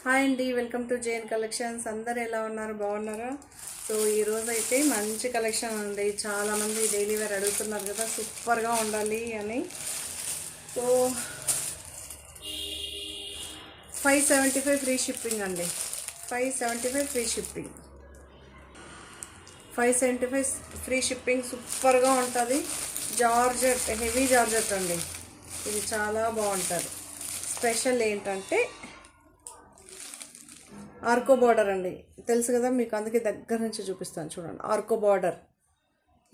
Hi అండి, welcome to JN collections. అందరు ఎలా ఉన్నారు? బాగున్నారా? సో ఈరోజు అయితే మంచి కలెక్షన్ ఉంది. చాలామంది డైలీ వేర్ అడుగుతున్నారు కదా, సూపర్గా ఉండాలి అని. సో 575 ఫ్రీ షిప్పింగ్ అండి. 575 ఫ్రీ షిప్పింగ్. 575 ఫ్రీ షిప్పింగ్ సూపర్గా ఉంటుంది. జార్జెట్, హెవీ జార్జెట్ అండి. ఇది చాలా బాగుంటుంది. స్పెషల్ ఏంటంటే ఆర్కో బార్డర్ అండి. తెలుసు కదా మీకు, అందుకే దగ్గర నుంచి చూపిస్తాను చూడండి. ఆర్కో బార్డర్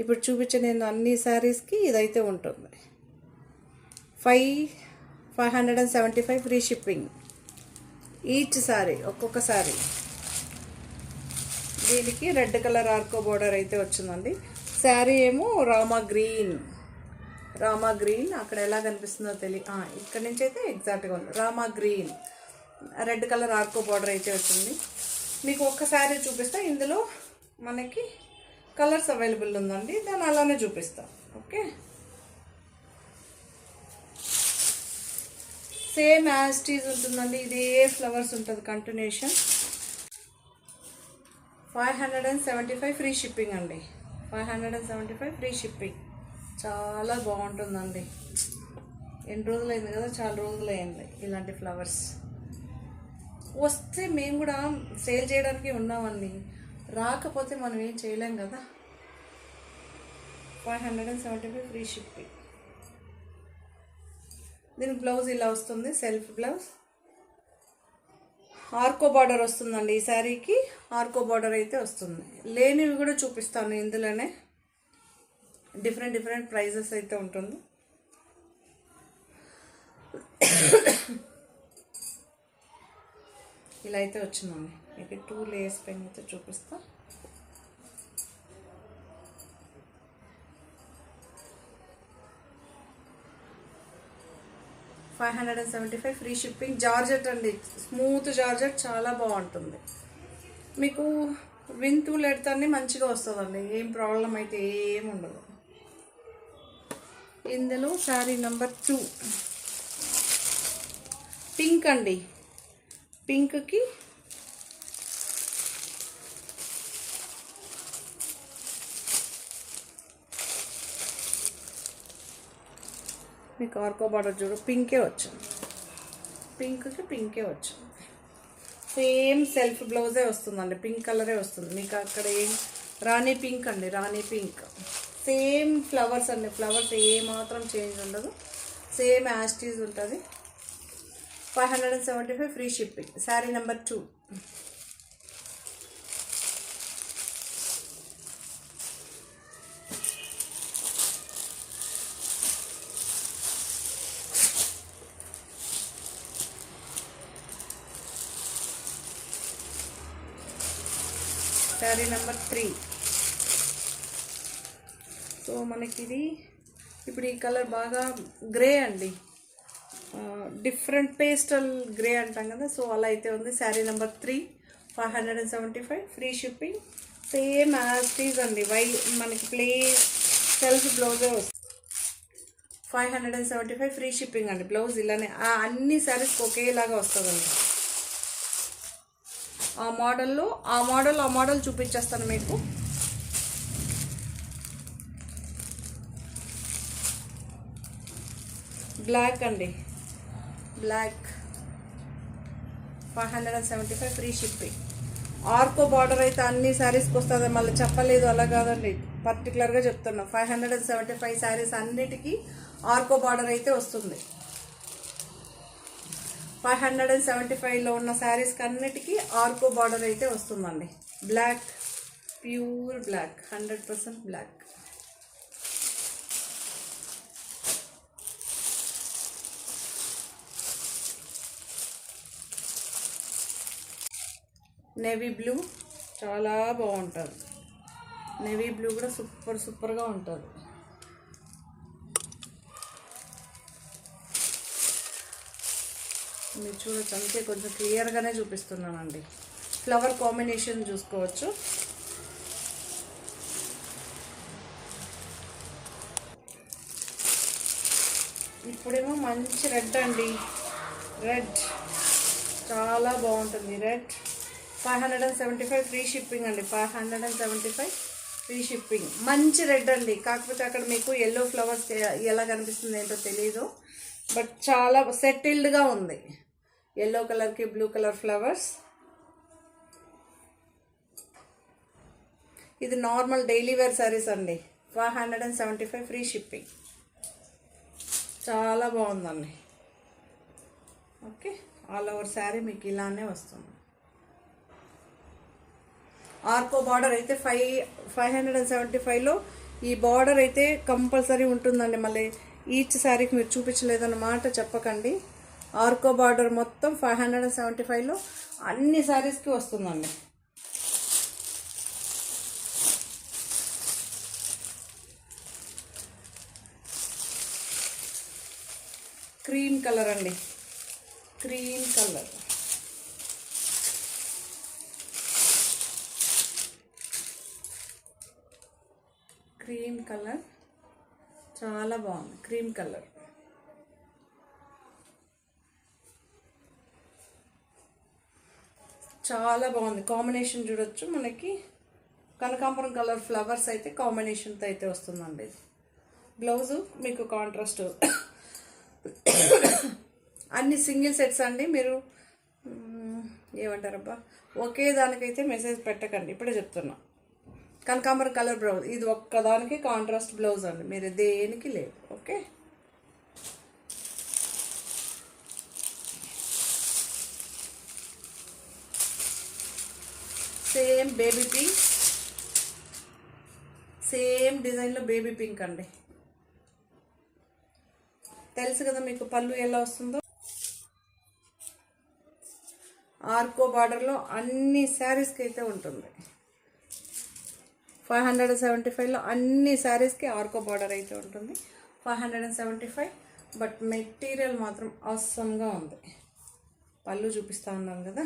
ఇప్పుడు చూపించే నేను అన్ని శారీస్కి ఇదైతే ఉంటుంది. 575 ఫ్రీ షిప్పింగ్ ఈచ్ శారీ, ఒక్కొక్క శారీ. దీనికి రెడ్ కలర్ ఆర్కో బార్డర్ అయితే వచ్చిందండి. శారీ ఏమో రామా గ్రీన్. అక్కడ ఎలా కనిపిస్తుందో తెలియదు, ఇక్కడ నుంచి అయితే ఎగ్జాక్ట్గా ఉంది. రామా గ్రీన్ రెడ్ కలర్ ఆర్కో బార్డర్ అయితే వచ్చింది. మీకు ఒక్క శారీ చూపిస్తా. ఇందులో మనకి కలర్స్ అవైలబుల్ ఉందండి, దాన్ని అలానే చూపిస్తాం. ఓకే, సేమ్ యాజ్ టీజ్ ఉంటుందండి. ఇదే ఫ్లవర్స్ ఉంటుంది కంటిన్యూషన్. 575 ఫ్రీ షిప్పింగ్ అండి. 575 ఫ్రీ షిప్పింగ్. చాలా బాగుంటుందండి. ఎన్ని రోజులైంది కదా, చాలా రోజులైంది ఇలాంటి ఫ్లవర్స్ వస్తే. మేము కూడా సేల్ చేయడానికి ఉన్నామండి, రాకపోతే మనం ఏం చేయలేం కదా. 575 ఫ్రీ షిప్పింగ్. దీని బ్లౌజ్ ఇలా వస్తుంది, సెల్ఫ్ బ్లౌజ్. ఆర్కో బార్డర్ వస్తుందండి ఈ శారీకి. ఆర్కో బార్డర్ అయితే వస్తుంది. లేనివి కూడా చూపిస్తాను ఇందులోనే. డిఫరెంట్ ప్రైజెస్ అయితే ఉంటుంది. ఇలా అయితే వచ్చిందండి. మీకు 2 లేయర్స్ పైన అయితే చూపిస్తా. $575 ఫ్రీ షిప్పింగ్. జార్జెట్ అండి, స్మూత్ జార్జెట్, చాలా బాగుంటుంది. మీకు వింతు లెడతాన్ని మంచిగా వస్తుందండి, ఏం ప్రాబ్లం అయితే ఏం ఉండదు. ఇందులో శారీ నెంబర్ 2 పింక్ అండి. పింక్కి మీకు ఆర్కో బార్డర్ చూడు, పింకే వచ్చింది. పింకే వచ్చింది. సేమ్ సెల్ఫ్ బ్లౌజే వస్తుందండి, పింక్ కలరే వస్తుంది. మీకు అక్కడ ఏం రాణి పింక్ అండి, రాణి పింక్. సేమ్ ఫ్లవర్స్ అండి, ఫ్లవర్స్ ఏమాత్రం చేంజ్ ఉండదు, సేమ్ యాస్టీజ్ ఉంటుంది. 575 free shipping. Sari number 2. Sari number 3. So మనకి ఇది ఇప్పుడు ఈ కలర్ బాగా గ్రే అండి, డిఫరెంట్ పేస్టల్ గ్రే అంటాం కదా, సో అలా అయితే ఉంది. Sari number 3. 575 free shipping. Same as టీజ్ అండి. మనకి సెల్ఫ్ బ్లౌజే వస్తుంది. 575 ఫ్రీ షిప్పింగ్ అండి. బ్లౌజ్ ఇలానే అన్ని శారీస్కి ఒకేలాగా వస్తుందండి. ఆ మోడల్ చూపించేస్తాను మీకు. బ్లాక్ అండి, బ్లాక్. 575 free shipping. ఆర్కో బార్డర్ అయితే అన్ని శారీస్కి వస్తుంది, మళ్ళీ చెప్పలేదు అలా కాదండి, పర్టికులర్గా చెప్తున్నాం. 575 శారీస్ అన్నిటికీ ఆర్కో బార్డర్ అయితే వస్తుంది. 575లో ఉన్న శారీస్కి అన్నిటికీ ఆర్కో బార్డర్ అయితే వస్తుందండి. Black, pure black, 100% black. Navy blue చాలా బాగుంటుంది. నేవీ బ్లూ కూడా సూపర్గా ఉంటుంది. మీరు చూడొచ్చు, అంతే కొంచెం క్లియర్గానే చూపిస్తున్నానండి. ఫ్లవర్ కాంబినేషన్ చూసుకోవచ్చు. ఇప్పుడేమో మంచి రెడ్ అండి, రెడ్ చాలా బాగుంటుంది. రెడ్ 575 ఫ్రీ షిప్పింగ్ అండి. 575 ఫ్రీ షిప్పింగ్. మంచి రెడ్ అండి. కాకపోతే అక్కడ మీకు ఎల్లో ఫ్లవర్స్ ఎలా కనిపిస్తుంది ఏంటో తెలీదు, బట్ చాలా సెటిల్డ్గా ఉంది. ఎల్లో కలర్కి బ్లూ కలర్ ఫ్లవర్స్. ఇది నార్మల్ డైలీ వేర్ శారీస్ అండి. 575 ఫ్రీ షిప్పింగ్. చాలా బాగుందండి. ఓకే, ఆల్ ఓవర్ శారీ మీకు ఇలానే వస్తుంది. ఆర్కో బార్డర్ అయితే 575లో ఈ బార్డర్ అయితే కంపల్సరీ ఉంటుందండి. మళ్ళీ ఈచ్ శారీకి మీరు చూపించలేదన్నమాట చెప్పకండి. ఆర్కో బార్డర్ మొత్తం 575లో అన్ని శారీస్కి వస్తుందండి. క్రీమ్ కలర్ అండి. Cream colour. క్రీమ్ కలర్ చాలా బాగుంది. క్రీమ్ కలర్ చాలా బాగుంది. కాంబినేషన్ చూడొచ్చు. మనకి కనకాంబరం కలర్ ఫ్లవర్స్ అయితే కాంబినేషన్తో అయితే వస్తుందండి. బ్లౌజు మీకు కాంట్రాస్ట్. అన్ని సింగిల్ సెట్స్ అండి. మీరు ఏమంటారబ్బా, ఒకే దానికైతే మెసేజ్ పెట్టకండి, ఇప్పుడే చెప్తున్నా. కనకాంబరం కలర్ బ్లౌజ్, ఇది ఒక్కదానికి కాంట్రాస్ట్ బ్లౌజ్ అండి, మీరు దేనికి లేదు. Okay, same baby pink, same డిజైన్లో బేబీ పింక్ అండి. తెలుసు కదా మీకు పళ్ళు ఎలా వస్తుందో. ఆర్కో బార్డర్లో అన్ని శారీస్కి అయితే ఉంటుంది. 575లో అన్ని శారీస్కి ఆర్కో బార్డర్ అయితే ఉంటుంది. 575, బట్ మెటీరియల్ మాత్రం అవసరంగా ఉంది. పళ్ళు చూపిస్తూ ఉన్నాను కదా.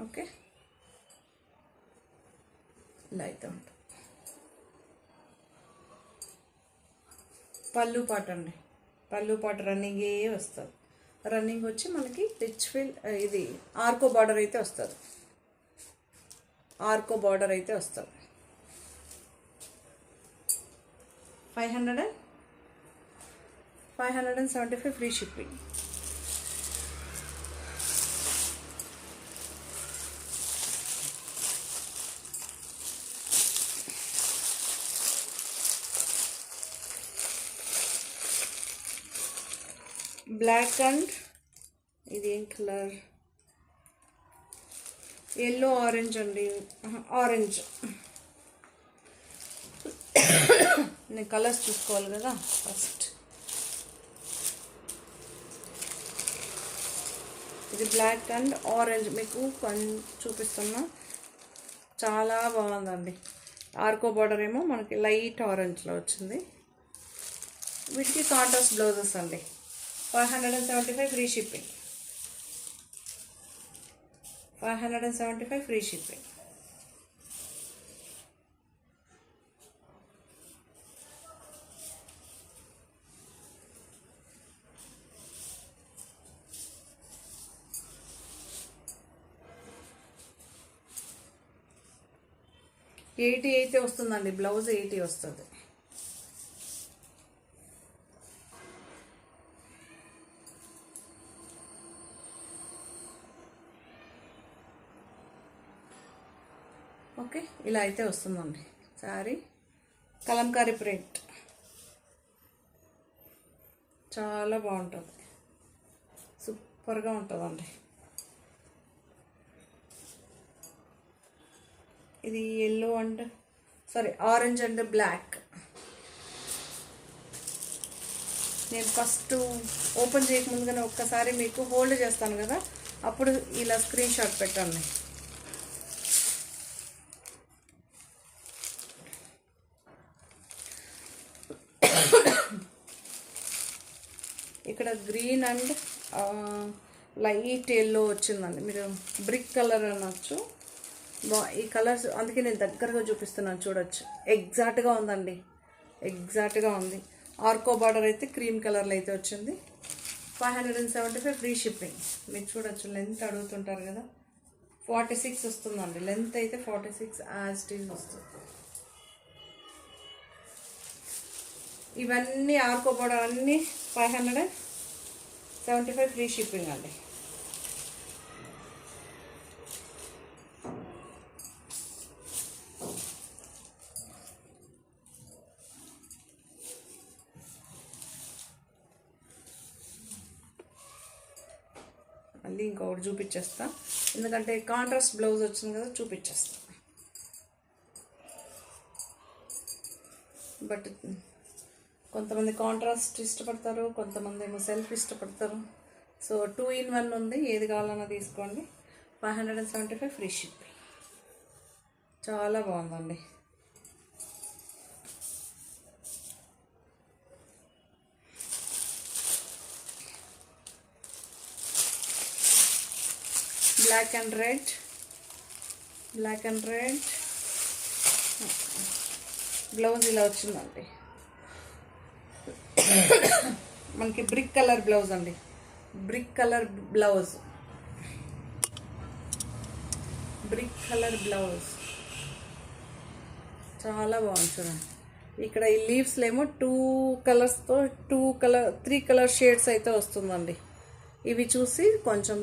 ఓకే, ఇలా అయితే ఉంటుంది. పళ్ళు పాట అండి. పళ్ళు పాట రన్నింగే వస్తుంది. రన్నింగ్ వచ్చి మనకి రిచ్ ఫీల్, ఇది ఆర్కో బార్డర్ అయితే వస్తుంది. ఆర్కో బార్డర్ అయితే వస్తుంది. 575 ఫ్రీ షిప్పింగ్. బ్లాక్ అండ్ ఇది ఏం కలర్, ఎల్లో ఆరెంజ్ అండి. ఆరెంజ్. నేను కలర్స్ చూసుకోవాలి కదా ఫస్ట్. ఇది బ్లాక్ అండ్ ఆరెంజ్ మీకు చూపిస్తున్నా. చాలా బాగుందండి. ఆర్కో బార్డర్ ఏమో మనకి లైట్ ఆరెంజ్లో వచ్చింది. వీటికి కాంట్రాస్ట్ బ్లౌజెస్ అండి. 575 ఫ్రీ షిప్పింగ్. 575 free shipping. $80 అయితే వస్తుందండి. బ్లౌజ్ $80 వస్తుంది. ఓకే, ఇలా అయితే వస్తుందండి శారీ. కలంకారీ ప్రింట్ చాలా బాగుంటుంది. సూపర్గా ఉంటుందండి. ఇది yellow and orange and black. నేను ఫస్ట్ ఓపెన్ చేయకముందుగానే ఒక్కసారి మీకు హోల్డ్ చేస్తాను కదా, అప్పుడు ఇలా స్క్రీన్ షాట్ పెట్టండి. ఇక్కడ గ్రీన్ అండ్ లైట్ ఎల్లో వచ్చిందండి. మీరు బ్రిక్ కలర్ అనొచ్చు. ఈ కలర్స్ అందుకే నేను దగ్గరగా చూపిస్తున్నాను, చూడొచ్చు. ఎగ్జాక్ట్గా ఉందండి, ఎగ్జాక్ట్గా ఉంది. ఆర్కో బార్డర్ అయితే క్రీమ్ కలర్లో అయితే వచ్చింది. 575 ఫ్రీ షిప్పింగ్. మీరు చూడొచ్చు, లెంత్ అడుగుతుంటారు కదా, 46 వస్తుందండి. లెంత్ అయితే 46 యాజ్ ఇట్ ఈజ్ వస్తుంది. ఇవన్నీ ఆర్కో బార్డర్ అన్నీ 575 ఫ్రీ షిప్పింగ్ అండి. మళ్ళీ ఇంకొకటి చూపించేస్తా, ఎందుకంటే కాంట్రాస్ట్ బ్లౌజ్ వచ్చింది కదా, చూపించేస్తా. బట్ కొంతమంది కాంట్రాస్ట్ ఇష్టపడతారు, కొంతమంది ఏమో సెల్ఫ్ ఇష్టపడతారు. సో 2 in 1 ఉంది, ఏది కావాలన్నా తీసుకోండి. 575 ఫ్రీ షిప్పింగ్. చాలా బాగుందండి. Black and red, black and red blouse ఇలా వచ్చిందండి. మనకి బ్రిక్ కలర్ బ్లౌజ్ అండి, brick colour blouse, brick colour blouse చాలా బాగుంది చూడండి. ఇక్కడ ఈ లీవ్స్లో ఏమో 2 కలర్స్తో 3 కలర్ షేడ్స్ అయితే వస్తుందండి. ఇవి చూసి కొంచెం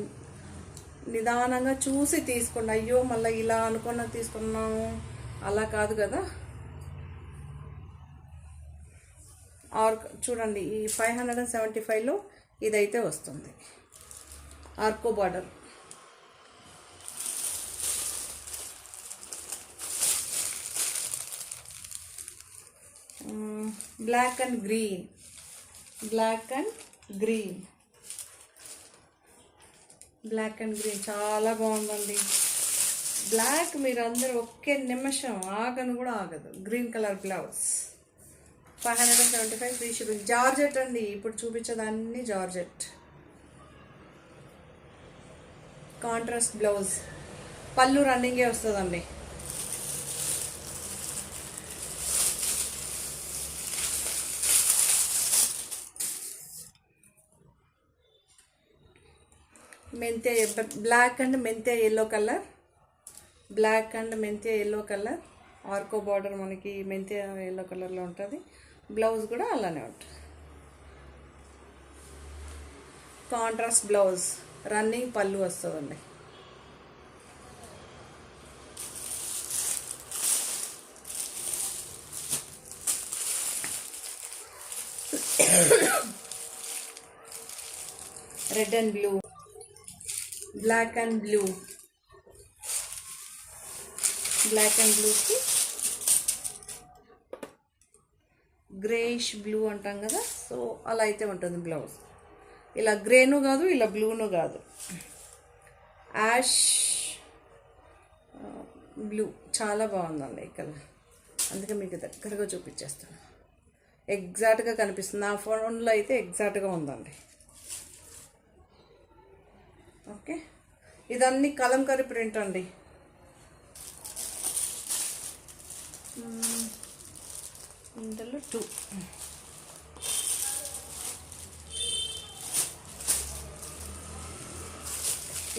నిదానంగా చూసి తీసుకోండి. అయ్యో మళ్ళీ ఇలా అనుకున్న తీసుకున్నాము అలా కాదు కదా. చూడండి, ఈ 575లో ఇదైతే వస్తుంది. ఆర్కో border, black and green, black and green, black and green చాలా బాగుందండి. బ్లాక్ మీరు అందరూ ఒకే నిమిషం ఆగను కూడా ఆగదు. Green colour blouse 575 free shipping. Georgette అండి, ఇప్పుడు చూపించేదాన్ని జార్జెట్. కాంట్రాస్ట్ బ్లౌజ్, పళ్ళు రన్నింగే వస్తుందండి. మెంతే బ్లాక్ అండ్ మెంతే ఎల్లో కలర్, బ్లాక్ అండ్ మెంతే ఎల్లో కలర్. ఆర్కో బార్డర్ మనకి మెంతే ఎల్లో కలర్లో ఉంటుంది. బ్లౌజ్ కూడా అలానే ఉంటుంది. కాంట్రాస్ట్ బ్లౌజ్, రన్నింగ్ పళ్ళు వస్తుందండి. Red and blue, black and blue, black and బ్లూకి గ్రేష్ బ్లూ అంటాం కదా, సో అలా అయితే ఉంటుంది బ్లౌజ్. ఇలా గ్రేను కాదు, ఇలా బ్లూను కాదు, యాష్ బ్లూ. చాలా బాగుందండి ఈ కలర్, అందుకే మీకు దగ్గరగా చూపించేస్తాను. ఎగ్జాక్ట్గా కనిపిస్తుంది, నా ఫోన్లో అయితే ఎగ్జాక్ట్గా ఉందండి. ఓకే, ఇదన్నీ కలంకరీ ప్రింట్ అండి. ఇందులో 2.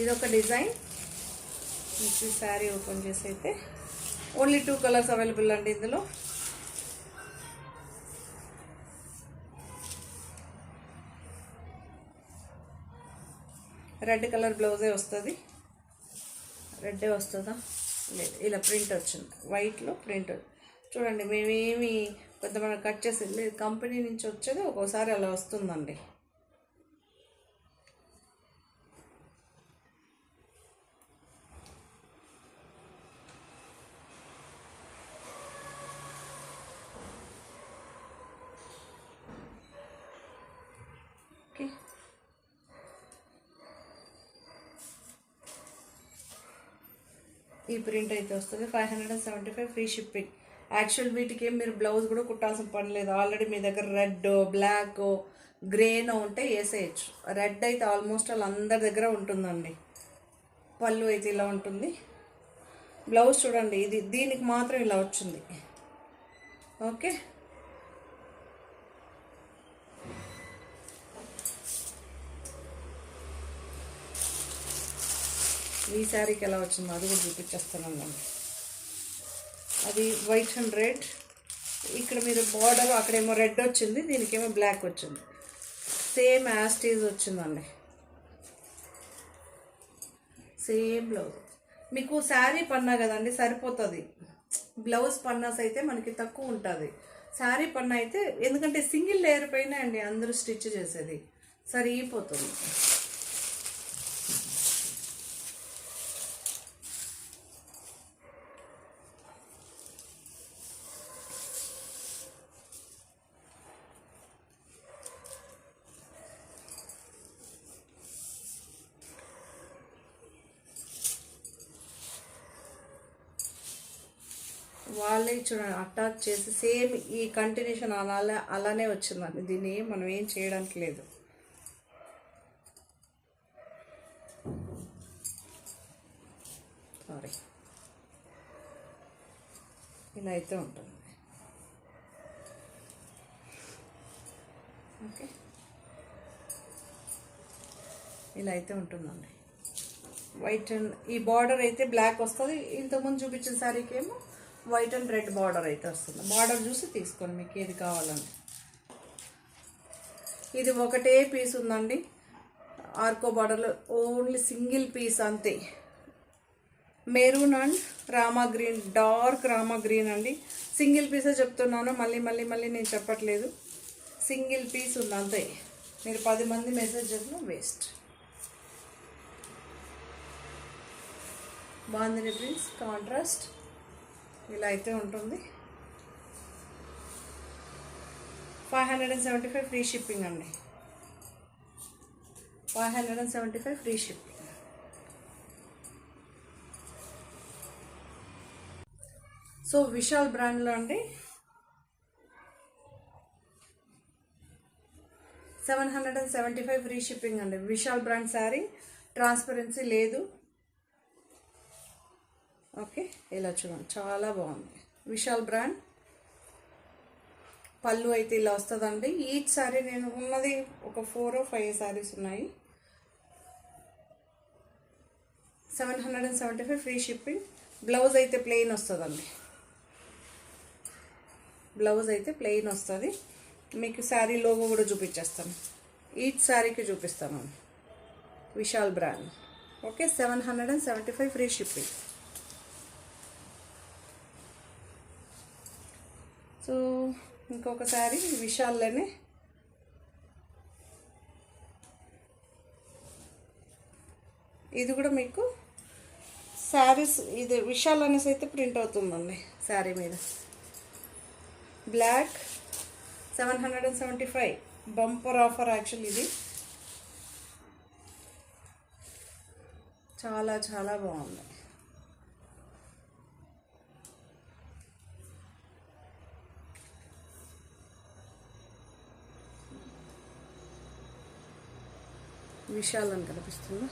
ఇదొక డిజైన్. మీకు శారీ ఓపెన్ చేసి అయితే ఓన్లీ 2 కలర్స్ అవైలబుల్ అండి. ఇందులో రెడ్ కలర్ బ్లౌజే వస్తుంది. రెడ్డే వస్తుందా లేదు, ఇలా ప్రింట్ వచ్చింది, వైట్లో ప్రింట్. చూడండి, మేమేమి కొంతమంది కట్ చేసి లేదు, కంపెనీ నుంచి వచ్చేది ఒక్కోసారి అలా వస్తుందండి. ఓకే, ఈ ప్రింట్ అయితే వస్తుంది. 575 ఫ్రీ షిప్పింగ్. యాక్చువల్ వీటికి మీరు బ్లౌజ్ కూడా కుట్టాల్సిన పని లేదు. ఆల్రెడీ మీ దగ్గర రెడ్, బ్లాక్, గ్రేనో ఉంటే వేసేయచ్చు. రెడ్ అయితే ఆల్మోస్ట్ వాళ్ళందరి దగ్గర ఉంటుందండి. పళ్ళు అయితే ఇలా ఉంటుంది. బ్లౌజ్ చూడండి, ఇది దీనికి మాత్రం ఇలా వచ్చింది. ఓకే, ఈ శారీకి ఎలా వచ్చిందో అది కూడా చూపించేస్తానండి. అది వైట్ అండ్ రెడ్. ఇక్కడ మీరు బార్డర్ అక్కడేమో రెడ్ వచ్చింది, దీనికేమో బ్లాక్ వచ్చింది. సేమ్ యాస్టీజ్ వచ్చిందండి, సేమ్ బ్లౌజ్. మీకు శారీ పన్నా కదండి సరిపోతుంది. బ్లౌజ్ పన్నాస్ అయితే మనకి తక్కువ ఉంటుంది. శారీ పన్నా అయితే ఎందుకంటే సింగిల్ లేయర్ పైన అండి అందరూ స్టిచ్ చేసేది, సరిపోతుంది. వాళ్ళే చూడండి అటాచ్ చేసి సేమ్ ఈ కంటిన్యూషన్ అలానే వచ్చిందండి. దీన్ని మనం ఏం చేయడానికి లేదు. సారీ, ఇలా అయితే ఉంటుంది. ఓకే, ఇలా అయితే ఉంటుందండి. వైట్ అండ్ ఈ బార్డర్ అయితే బ్లాక్ వస్తుంది. ఇంతకుముందు చూపించిన శారీకి ఏమో వైట్ అండ్ రెడ్ బార్డర్ అయితే వస్తుంది. బార్డర్ చూసి తీసుకోండి మీకు ఏది కావాలని. ఇది ఒకటే పీస్ ఉందండి ఆర్కో బార్డర్లో, ఓన్లీ సింగిల్ పీస్ అంతే. Maroon and Rama green, dark Rama green అండి. సింగిల్ పీసే చెప్తున్నాను, మళ్ళీ నేను చెప్పట్లేదు. సింగిల్ పీస్ ఉంది అంతే. మీరు 10 మంది మెసేజ్ చేసిన వేస్ట్. బాందిని ప్రింట్స్ కాంట్రాస్ట్ ఇలా అయితే ఉంటుంది. 575 ఫ్రీ షిప్పింగ్ అండి. 575 ఫ్రీ షిప్పింగ్. సో విశాల్ బ్రాండ్లో అండి 775 ఫ్రీ షిప్పింగ్ అండి. విశాల్ బ్రాండ్ శారీ, ట్రాన్స్పరెన్సీ లేదు. ఓకే, ఇలా చూడండి చాలా బాగుంది. విశాల్ బ్రాండ్. పళ్ళు అయితే ఇలా వస్తుందండి. ఈచ్ శారీ నేను ఉన్నది ఒక 4 or 5 శారీస్ ఉన్నాయి. 775 ఫ్రీ షిప్పింగ్. బ్లౌజ్ అయితే ప్లెయిన్ వస్తుందండి. బ్లౌజ్ అయితే ప్లెయిన్ వస్తుంది. మీకు శారీ లోగో కూడా చూపించేస్తాను, ఈచ్ శారీకి చూపిస్తాను. Vishal brand. Okay, 775 free shipping. So ఇంకొకసారి విశాల్లోనే ఇది కూడా మీకు శారీస్, ఇది విశాల్ అనేసి అయితే ప్రింట్ అవుతుందండి శారీ మీద. Black 775 bumper offer. యాక్చువల్లీ ఇది చాలా చాలా బాగుంది. విశాల్ అని కనిపిస్తుందా?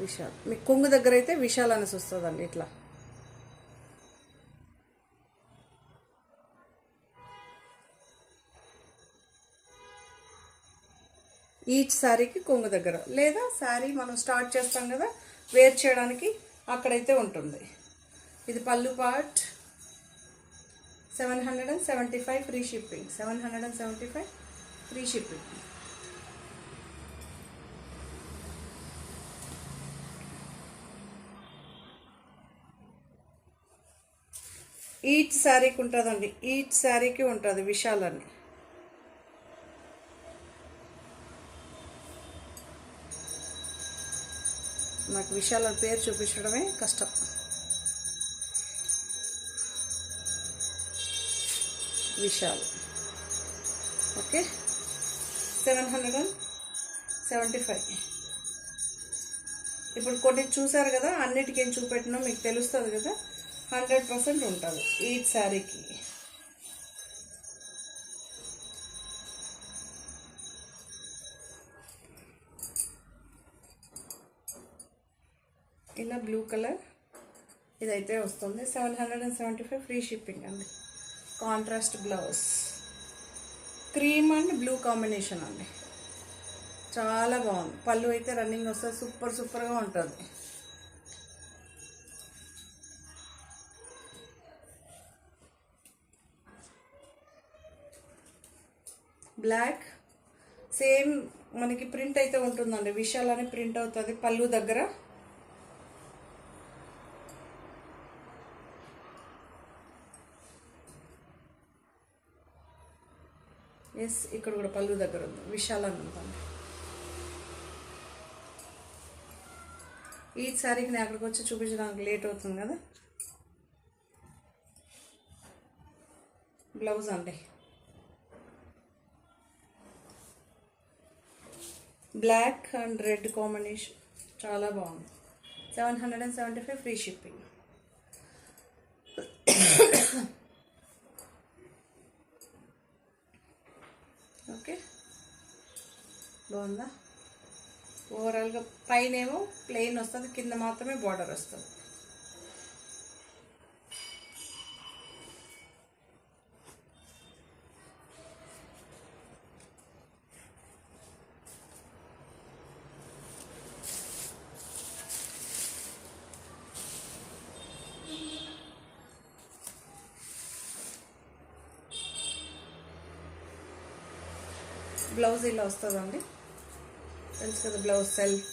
విశాల్. మీకు కొంగు దగ్గర అయితే విశాల్ అనేసి వస్తుందండి ఇట్లా. ఈచ్ శారీకి కొంగు దగ్గర, లేదా శారీ మనం స్టార్ట్ చేస్తాం కదా వేర్ చేయడానికి, అక్కడైతే ఉంటుంది. ఇది పళ్ళు part. 775 free shipping. 775 free shipping. Each శారీకి ఉంటుందండి, ఈచ్ శారీకి ఉంటుంది విశాల్ అని. నాకు విశాల్ అని పేరు చూపించడమే కష్టం. విశాల్. ఓకే, 775. ఇప్పుడు కొన్ని చూసారు కదా, అన్నిటికీ ఏం చూపెట్టినా మీకు తెలుస్తుంది కదా. 100% ఉంటుంది ఈచ్ శారీకి. ఇలా బ్లూ కలర్ ఇదైతే వస్తుంది. 775 ఫ్రీ షిప్పింగ్ అండి. Contrast blouse, cream and blue combination అండి. చాలా బాగుంది. పళ్ళు అయితే రన్నింగ్ వస్తుంది. సూపర్గా ఉంటుంది. బ్లాక్ సేమ్ మనకి ప్రింట్ అయితే ఉంటుందండి. విశాల్ అని ప్రింట్ అవుతుంది పళ్ళు దగ్గర. ఎస్, ఇక్కడ కూడా పళ్ళు దగ్గర ఉంది. విశాల్ అని ఉంటుంది. ఈ సారీకి నేను అక్కడికి వచ్చి చూపించడానికి లేట్ అవుతుంది కదా. బ్లౌజ్ అండి బ్లాక్ అండ్ రెడ్ కాంబినేషన్, చాలా బాగుంది. 775 ఫ్రీ షిప్పింగ్. ఓకే, బాగుందా? ఓవరాల్గా పైన ఏమో ప్లెయిన్ వస్తుంది, కింద మాత్రమే బార్డర్ వస్తుంది. బ్లౌజ్ ఇలా వస్తుందండి, తెలుసు కదా. బ్లౌజ్ సెల్ఫ్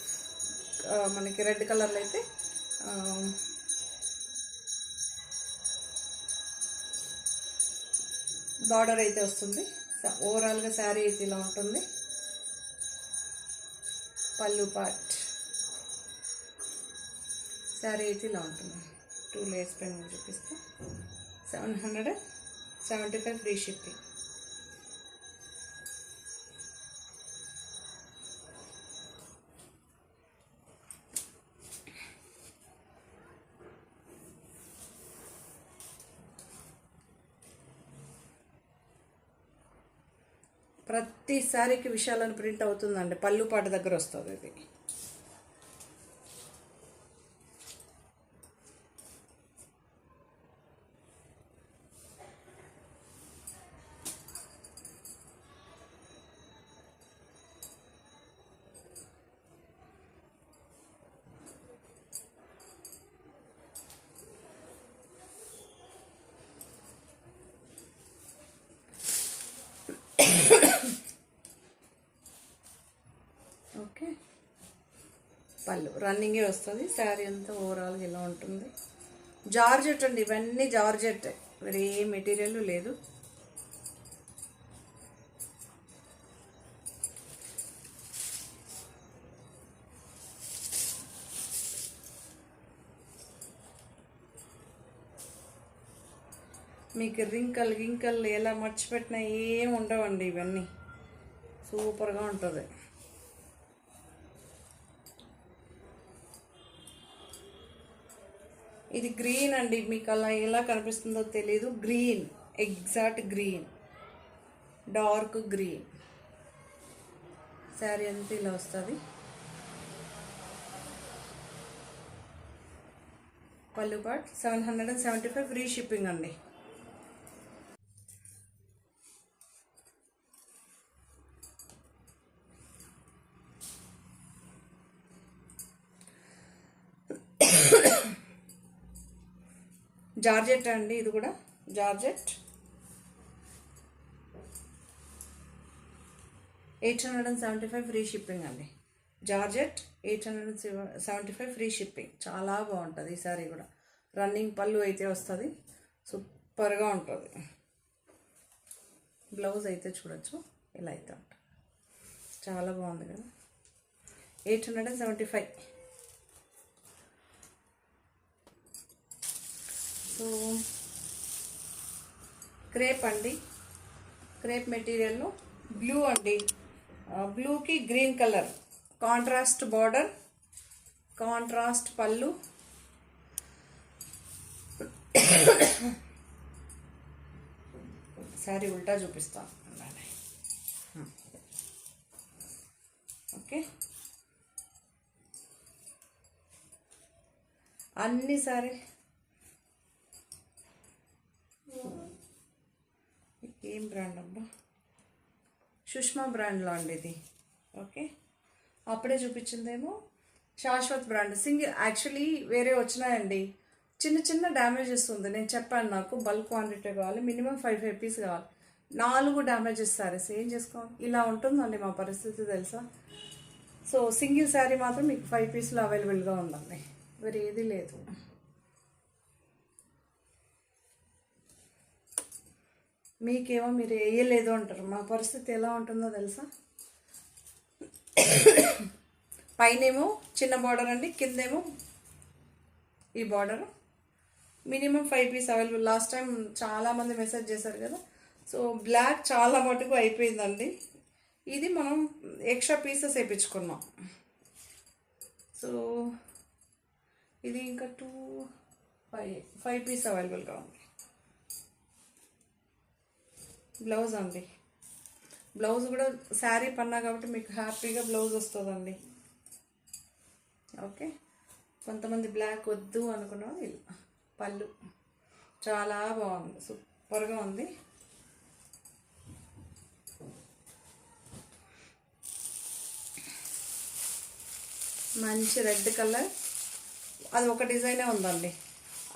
మనకి రెడ్ కలర్లో అయితే బార్డర్ అయితే వస్తుంది. ఓవరాల్గా శారీ అయితే ఇలా ఉంటుంది. పళ్ళు పార్ట్ శారీ అయితే ఇలా ఉంటుంది. 2 లేయర్స్ పైన చూపిస్తే 775 ఫ్రీ షిప్పింగ్. ప్రతి శారీకి విశాలని ప్రింట్ అవుతుందండి. పళ్ళు పాట దగ్గర వస్తుంది ఇది. ఓకే, పళ్ళు రన్నింగే వస్తుంది. శారీ అంతా ఓవరాల్గా ఇలా ఉంటుంది. జార్జెట్ అండి, ఇవన్నీ జార్జెట్, వేరే ఏ మెటీరియల్ లేదు. మీకు రింకల్ ఎలా మర్చిపెట్టినా ఏం ఉండవండి. ఇవన్నీ సూపర్గా ఉంటుంది. ఇది గ్రీన్ అండి, మీకు అలా ఎలా కనిపిస్తుందో తెలీదు. Green, exact green, dark green. Sari అంతా ఇలా వస్తుంది. పళ్ళు పాట్ 775 ఫ్రీ షిప్పింగ్ అండి. జార్జెట్ అండి, ఇది కూడా జార్జెట్. 875 ఫ్రీ షిప్పింగ్ అండి. Georgette 875 free shipping. చాలా బాగుంటుంది ఈ సారీ కూడా. రన్నింగ్ పళ్ళు అయితే వస్తుంది, సూపర్గా ఉంటుంది. బ్లౌజ్ అయితే చూడొచ్చు, ఇలా అయితే ఉంటుంది. చాలా బాగుంది కదా. 875. సో క్రేప్ అండి, క్రేప్ మెటీరియల్లో బ్లూ అండి. బ్లూకి green colour, contrast border, contrast పళ్ళు. శారీ ఉల్టా చూపిస్తాను. ఓకే, అన్ని సారీ ఏం బ్రాండ్ అబ్బా, సుష్మా బ్రాండ్లో అండి ఇది. ఓకే, అప్పుడే చూపించిందేమో శాశ్వత్ బ్రాండ్ సింగిల్. యాక్చువల్లీ వేరే వచ్చినాయండి, చిన్న చిన్న డ్యామేజెస్ ఉంది. నేను చెప్పాను నాకు బల్క్ క్వాంటిటీ కావాలి, మినిమం 5 పీస్ కావాలి. 4 డ్యామేజెస్ సారీస్ ఏం చేసుకోవాలి? ఇలా ఉంటుందండి మా పరిస్థితి తెలుసా. సో సింగిల్ శారీ మాత్రం మీకు 5 పీసులు అవైలబుల్గా ఉందండి, వేరే ఏది లేదు. మీకేమో మీరు వేయలేదు అంటారు, మా పరిస్థితి ఎలా ఉంటుందో తెలుసా. పైనేమో చిన్న బార్డర్ అండి, కిందేమో ఈ border. Minimum 5 piece available. Last time చాలామంది మెసేజ్ చేశారు కదా. సో బ్లాక్ చాలా మటుకు అయిపోయిందండి. ఇది మనం ఎక్స్ట్రా పీసెస్ వేయించుకున్నాం. సో ఇది ఇంకా 5 పీస్ అవైలబుల్గా ఉంది. బ్లౌజ్ అండి, బ్లౌజ్ కూడా శారీ పన్నా కాబట్టి మీకు హ్యాపీగా బ్లౌజ్ వస్తుందండి. ఓకే, కొంతమంది బ్లాక్ వద్దు అనుకున్నాం. ఇలా పళ్ళు చాలా బాగుంది, సూపర్గా ఉంది. మంచి రెడ్ కలర్, అది ఒక డిజైనే ఉందండి.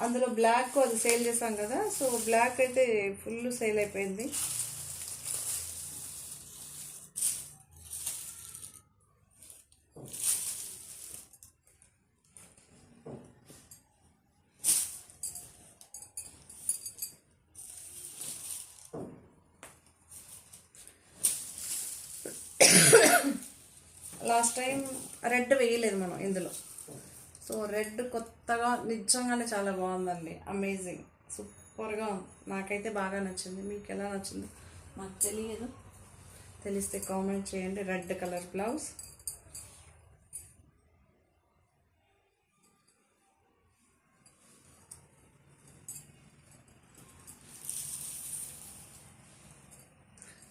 అందులో బ్లాక్ అది సేల్ చేసాం కదా, సో బ్లాక్ అయితే ఫుల్ సేల్ అయిపోయింది. లాస్ట్ టైం రెడ్ వేయలేదు మనం ఇందులో. సో రెడ్ కొత్తగా నిజంగానే చాలా బాగుందండి, అమేజింగ్, సూపర్గా ఉంది. నాకైతే బాగా నచ్చింది. మీకు ఎలా నచ్చిందో నాకు తెలియదు, తెలిస్తే కామెంట్ చేయండి. రెడ్ కలర్ బ్లౌజ్,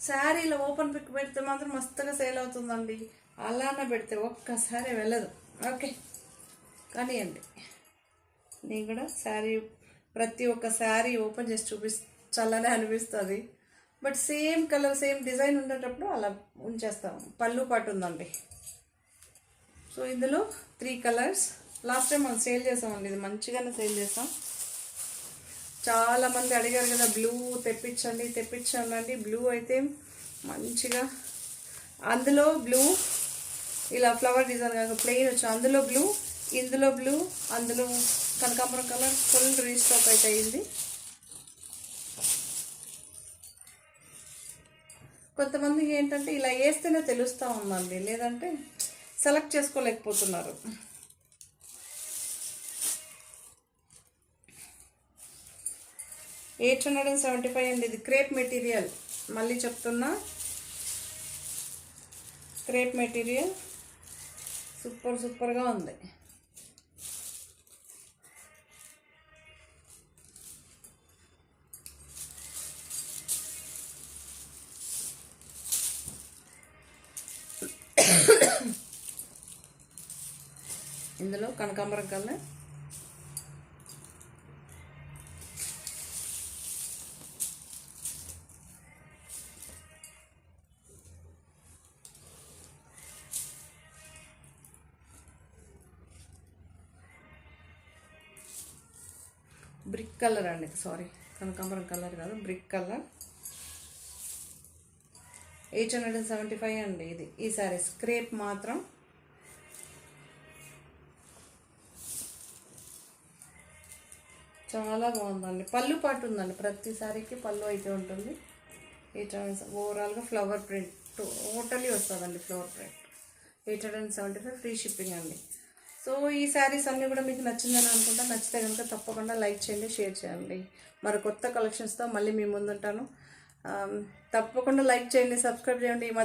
శారీలో ఓపెన్ పిక్ పెడితే మాత్రం మస్తుగా సేల్ అవుతుందండి. అలానే పెడితే ఒక్కసారి వెళ్ళదు. ఓకే, కానివ్వండి. నేను కూడా శారీ ప్రతి ఒక్క శారీ ఓపెన్ చేసి చూపించాలనే అనిపిస్తుంది. But same colour same design ఉండేటప్పుడు అలా ఉంచేస్తాం. పళ్ళు పాటు ఉందండి. సో ఇందులో 3 కలర్స్. లాస్ట్ టైం మనం సేల్ చేసామండి, ఇది మంచిగానే సేల్ చేసాం. చాలామంది అడిగారు కదా బ్లూ తెప్పించండి. బ్లూ అయితే మంచిగా, అందులో బ్లూ ఇలా ఫ్లవర్ డిజైన్ కాక ప్లెయిన్ వచ్చి అందులో బ్లూ, ఇందులో బ్లూ, అందులో కనకాంబరం కలర్ ఫుల్ రీస్టాక్ అయితే అయింది. కొంతమందికి ఏంటంటే ఇలా వేస్తేనే తెలుస్తూ ఉందండి, లేదంటే సెలెక్ట్ చేసుకోలేకపోతున్నారు. $875 అండి. ఇది క్రేప్ మెటీరియల్, మళ్ళీ చెప్తున్నా, క్రేప్ మెటీరియల్ సూపర్గా ఉంది. ఇందులో కనకాంబరం కలర్, బ్రిక్ కలర్ అండి, సారీ కనకాంబరం కలర్ కాదు, బ్రిక్ కలర్. 875 అండి ఇది. ఈ సారీ స్క్రేప్ మాత్రం చాలా బాగుందండి. పళ్ళు పాటు ఉందండి, ప్రతి సారీకి పళ్ళు అయితే ఉంటుంది. ఓవరాల్గా ఫ్లవర్ ప్రింట్ టోటలీ వస్తుందండి, ఫ్లవర్ ప్రింట్. 875 ఫ్రీ షిప్పింగ్ అండి. సో ఈ శారీస్ అన్నీ కూడా మీకు నచ్చిందని అనుకుంటా. నచ్చితే కనుక తప్పకుండా లైక్ చేయండి, షేర్ చేయండి. మరి కొత్త కలెక్షన్స్తో మళ్ళీ మీ ముందుంటాను. తప్పకుండా లైక్ చేయండి, సబ్స్క్రైబ్ చేయండి.